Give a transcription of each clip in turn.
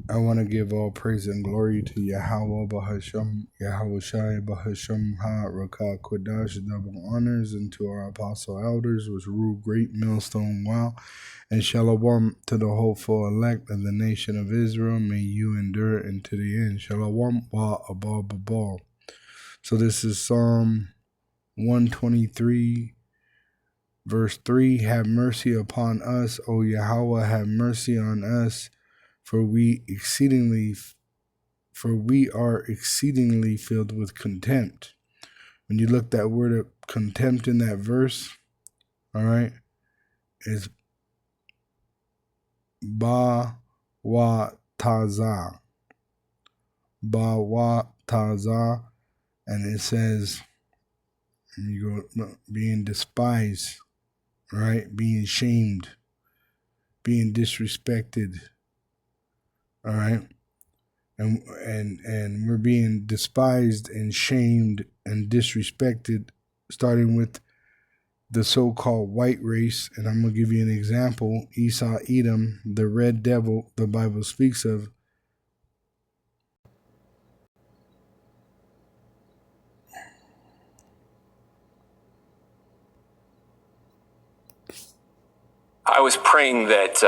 I want to give all praise and glory to Yahweh Bahasham, Yahweh Shai Bahasham Ha Rakah Kodash, double honors, and to our apostle elders, which rule great millstone wow, and shalom to the hopeful elect of the nation of Israel. May you endure into the end. Shalom wa abal babal. So this is Psalm 123, verse 3. Have mercy upon us, O Yahweh, have mercy on us. For we are exceedingly filled with contempt. When you look that word of contempt in that verse, all right, it's ba wa taza. Ba wa taza. And it says, you go, being despised, right? Being shamed, being disrespected, all right? And we're being despised and shamed and disrespected, starting with the so-called white race. And I'm going to give you an example. Esau, Edom, the red devil the Bible speaks of. I was praying that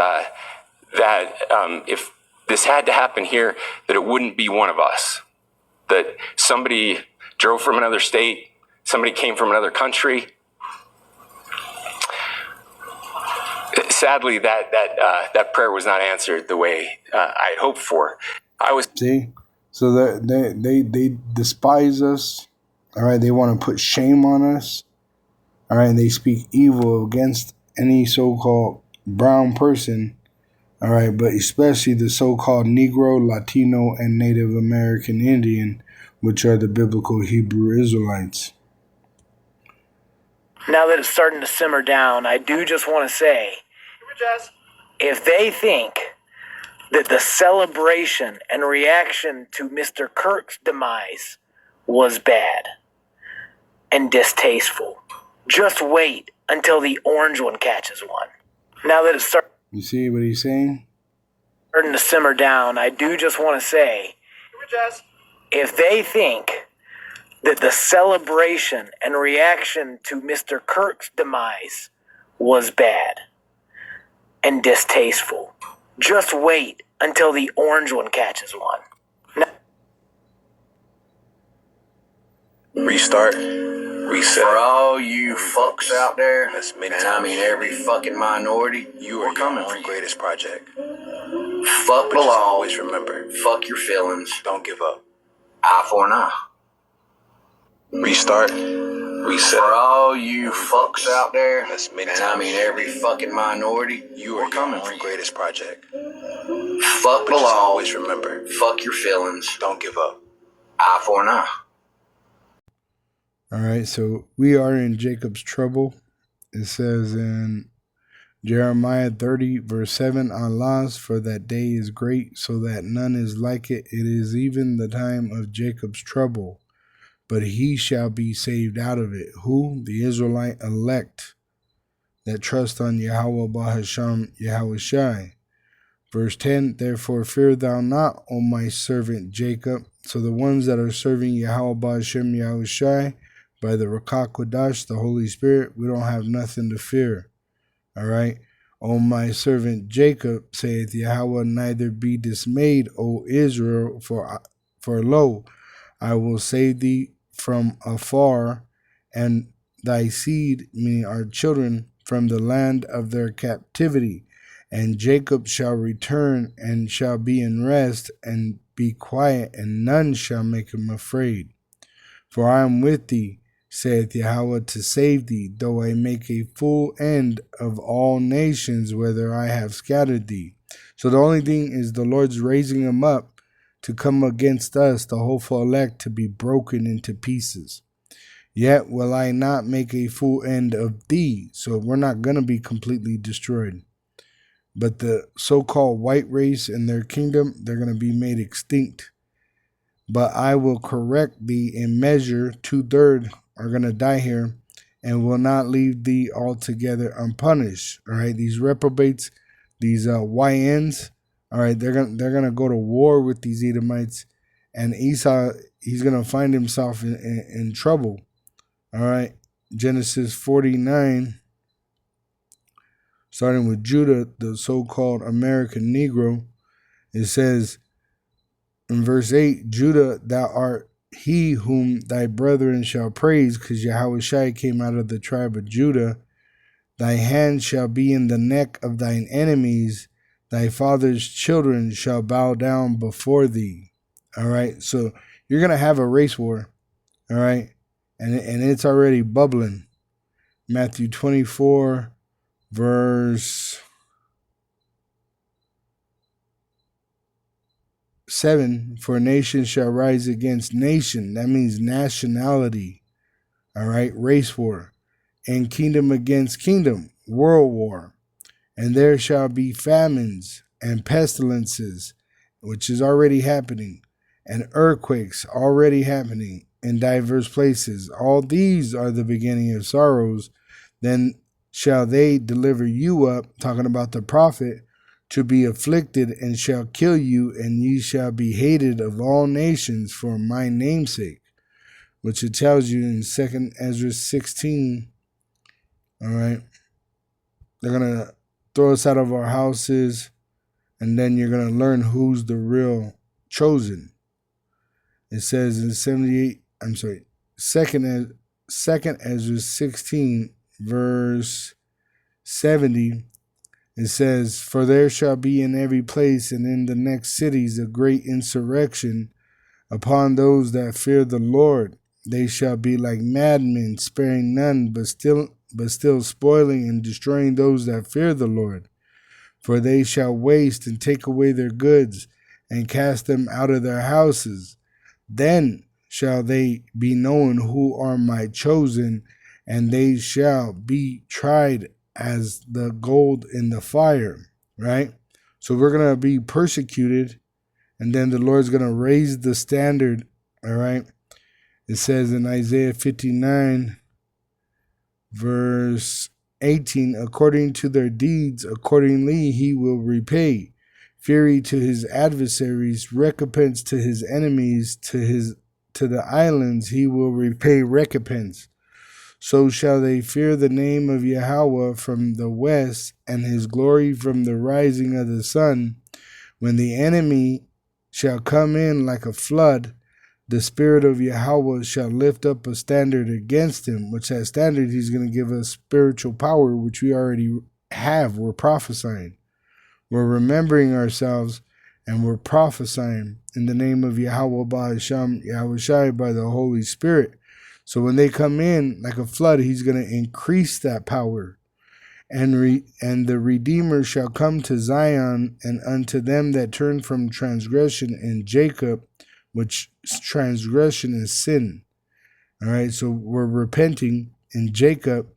if this had to happen here, that it wouldn't be one of us. That somebody drove from another state, somebody came from another country. Sadly, that prayer was not answered the way I had hoped for. See, so they despise us. All right, they want to put shame on us. All right, and they speak evil against any so-called brown person. All right, but especially the so-called Negro, Latino, and Native American Indian, which are the biblical Hebrew Israelites. Now that it's starting to simmer down, I do just want to say, if they think that the celebration and reaction to Mr. Kirk's demise was bad and distasteful, just wait until the orange one catches one. Now that it's starting You see what he's saying? to simmer down, I do just want to say, if they think that the celebration and reaction to Mr. Kirk's demise was bad and distasteful, just wait until the orange one catches one. Restart, reset. For all you fucks out there, and I mean every fucking minority, You are coming for greatest project. fuck the But just law, always remember, fuck your feelings, don't give up. eye for an eye. Restart, reset. For all you fucks out there, That's many and I times. mean every fucking minority, You are coming for greatest project. fuck But the just law, always remember, fuck your feelings, don't give up. eye for an eye. All right, so we are in Jacob's trouble. It says in Jeremiah 30, verse 7, Allah's, for that day is great, so that none is like it. It is even the time of Jacob's trouble, but he shall be saved out of it. Who? The Israelite elect that trust on Yahweh Bahasham, Yahweh Shai. Verse 10, therefore fear thou not, O my servant Jacob. So the ones that are serving Yahweh Bahasham, Yahweh Shai, by the Rakah Kodash, the Holy Spirit, we don't have nothing to fear. All right? O my servant Jacob, saith Yahweh, neither be dismayed, O Israel, for lo, I will save thee from afar, and thy seed, meaning our children, from the land of their captivity. And Jacob shall return and shall be in rest and be quiet, and none shall make him afraid. For I am with thee, saith Yahweh, to save thee, though I make a full end of all nations, whether I have scattered thee. So the only thing is the Lord's raising him up to come against us, the hopeful elect, to be broken into pieces. Yet will I not make a full end of thee. So we're not going to be completely destroyed. But the so-called white race and their kingdom, they're going to be made extinct. But I will correct thee in measure. 2/3 are going to die here, and will not leave thee altogether unpunished. All right, these reprobates, these YNs, All right, they're gonna go to war with these Edomites, and Esau, he's gonna find himself in trouble. All right, Genesis 49, starting with Judah, the so-called American Negro. It says in verse 8, Judah, thou art he whom thy brethren shall praise, because Yahushua came out of the tribe of Judah. Thy hand shall be in the neck of thine enemies. Thy father's children shall bow down before thee. All right. So you're going to have a race war. All right. And it's already bubbling. Matthew 24, verse 7. For nation shall rise against nation. That means nationality. All right. Race war. And kingdom against kingdom. World war. And there shall be famines and pestilences, which is already happening, and earthquakes already happening in diverse places. All these are the beginning of sorrows. Then shall they deliver you up, talking about the prophet, to be afflicted, and shall kill you, and ye shall be hated of all nations for my name's sake. Which it tells you in 2 Esdras 16. All right. They're going to throw us out of our houses, and then you're going to learn who's the real chosen. It says in 2nd Ezra 16, verse 70, it says, for there shall be in every place and in the next cities a great insurrection upon those that fear the Lord. They shall be like madmen, sparing none, but still spoiling and destroying those that fear the Lord. For they shall waste and take away their goods and cast them out of their houses. Then shall they be known who are my chosen, and they shall be tried as the gold in the fire. Right? So we're going to be persecuted, and then the Lord's going to raise the standard. All right? It says in Isaiah 59, verse 18, according to their deeds, accordingly he will repay. Fury to his adversaries, recompense to his enemies, to the islands he will repay recompense. So shall they fear the name of Yahweh from the west, and his glory from the rising of the sun. When the enemy shall come in like a flood, the Spirit of Yahweh shall lift up a standard against him, which that standard he's going to give us spiritual power, which we already have. We're prophesying. We're remembering ourselves, and we're prophesying in the name of Yahweh Ba'asham, Yahushua, by the Holy Spirit. So when they come in like a flood, he's going to increase that power. And the Redeemer shall come to Zion, and unto them that turn from transgression in Jacob, which transgression is sin. All right, so we're repenting in Jacob,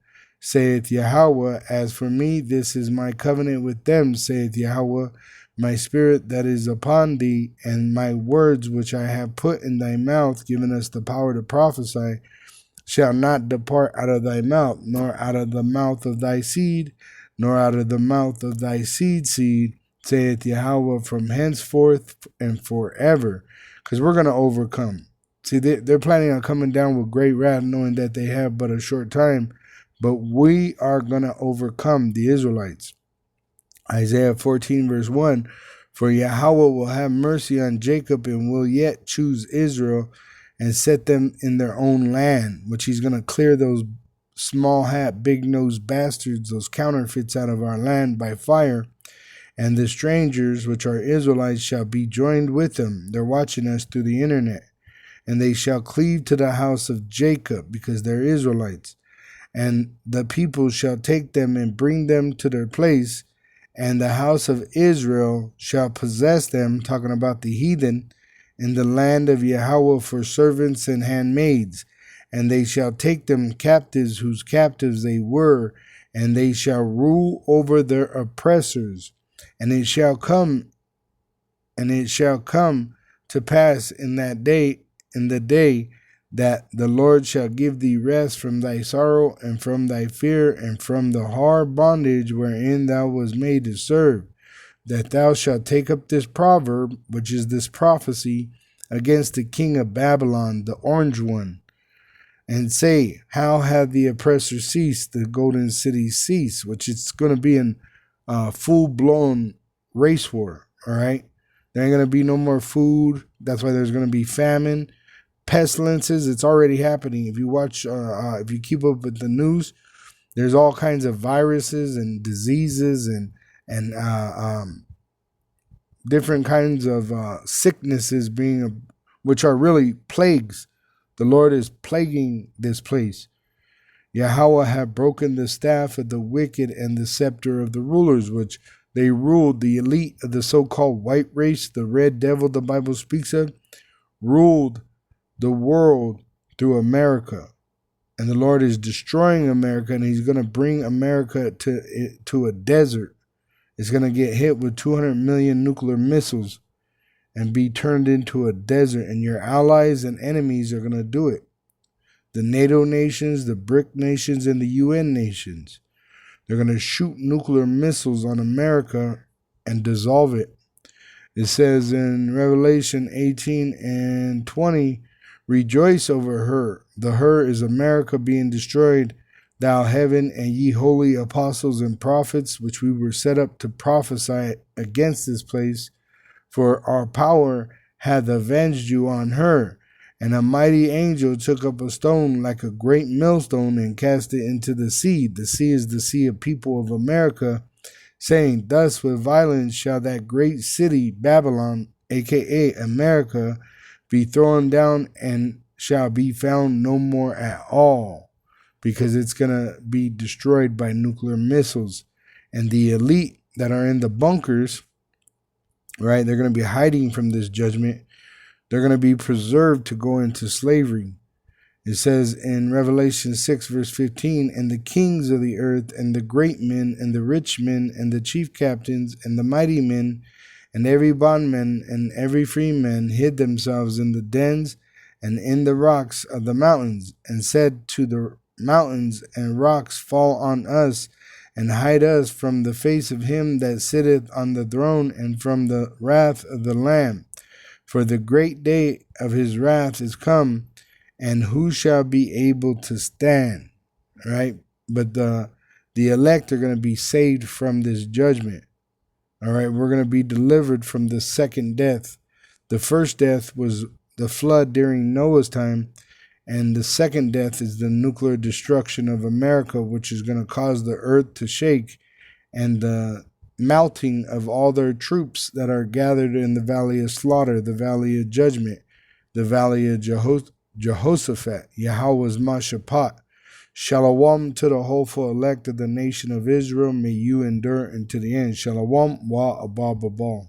saith Yahweh, as for me, this is my covenant with them, saith Yahweh, my spirit that is upon thee, and my words which I have put in thy mouth, giving us the power to prophesy, shall not depart out of thy mouth, nor out of the mouth of thy seed, nor out of the mouth of thy seed, saith Yahweh, from henceforth and forever. Because we're going to overcome. See, they're planning on coming down with great wrath, knowing that they have but a short time. But we are going to overcome the Israelites. Isaiah 14, verse 1, for Yahweh will have mercy on Jacob and will yet choose Israel and set them in their own land, which he's going to clear those small hat, big nosed bastards, those counterfeits out of our land by fire. And the strangers, which are Israelites, shall be joined with them. They're watching us through the internet. And they shall cleave to the house of Jacob, because they're Israelites. And the people shall take them and bring them to their place. And the house of Israel shall possess them, talking about the heathen, in the land of Yahweh for servants and handmaids. And they shall take them captives, whose captives they were, and they shall rule over their oppressors. And it shall come to pass in the day that the Lord shall give thee rest from thy sorrow and from thy fear and from the hard bondage wherein thou was made to serve. that thou shalt take up this proverb, which is this prophecy, against the king of Babylon, the orange one, and say, how have the oppressor ceased, the golden city ceased, which it's going to be in full-blown race war, all right? There ain't going to be no more food. That's why there's going to be famine, pestilences. It's already happening. If you watch, if you keep up with the news, there's all kinds of viruses and diseases and different kinds of sicknesses which are really plagues. The Lord is plaguing this place. Yahweh have broken the staff of the wicked and the scepter of the rulers, which they ruled. The elite of the so-called white race, the red devil the Bible speaks of, ruled the world through America. And the Lord is destroying America, and he's going to bring America to a desert. It's going to get hit with 200 million nuclear missiles and be turned into a desert, and your allies and enemies are going to do it. The NATO nations, the BRIC nations, and the UN nations. They're going to shoot nuclear missiles on America and dissolve it. It says in Revelation 18 and 20, rejoice over her. The her is America being destroyed, thou heaven, and ye holy apostles and prophets, which we were set up to prophesy against this place. For our power hath avenged you on her. And a mighty angel took up a stone like a great millstone and cast it into the sea. The sea is the sea of people of America, saying, thus with violence shall that great city, Babylon, aka America, be thrown down and shall be found no more at all, because it's going to be destroyed by nuclear missiles. And the elite that are in the bunkers, right, they're going to be hiding from this judgment. They're going to be preserved to go into slavery. It says in Revelation 6, verse 15, and the kings of the earth, and the great men, and the rich men, and the chief captains, and the mighty men, and every bondman, and every free man hid themselves in the dens and in the rocks of the mountains, and said to the mountains and rocks, fall on us, and hide us from the face of him that sitteth on the throne, and from the wrath of the Lamb. For the great day of his wrath is come, and who shall be able to stand? Right? But the elect are going to be saved from this judgment. All right, we're going to be delivered from the second death. The first death was the flood during Noah's time, and the second death is the nuclear destruction of America, which is going to cause the earth to shake, and the melting of all their troops that are gathered in the valley of slaughter, the valley of judgment, the valley of Jehoshaphat, Yahweh's Mashaphat. Shalom to the hopeful elect of the nation of Israel. May you endure unto the end. Shalom wa abba babal.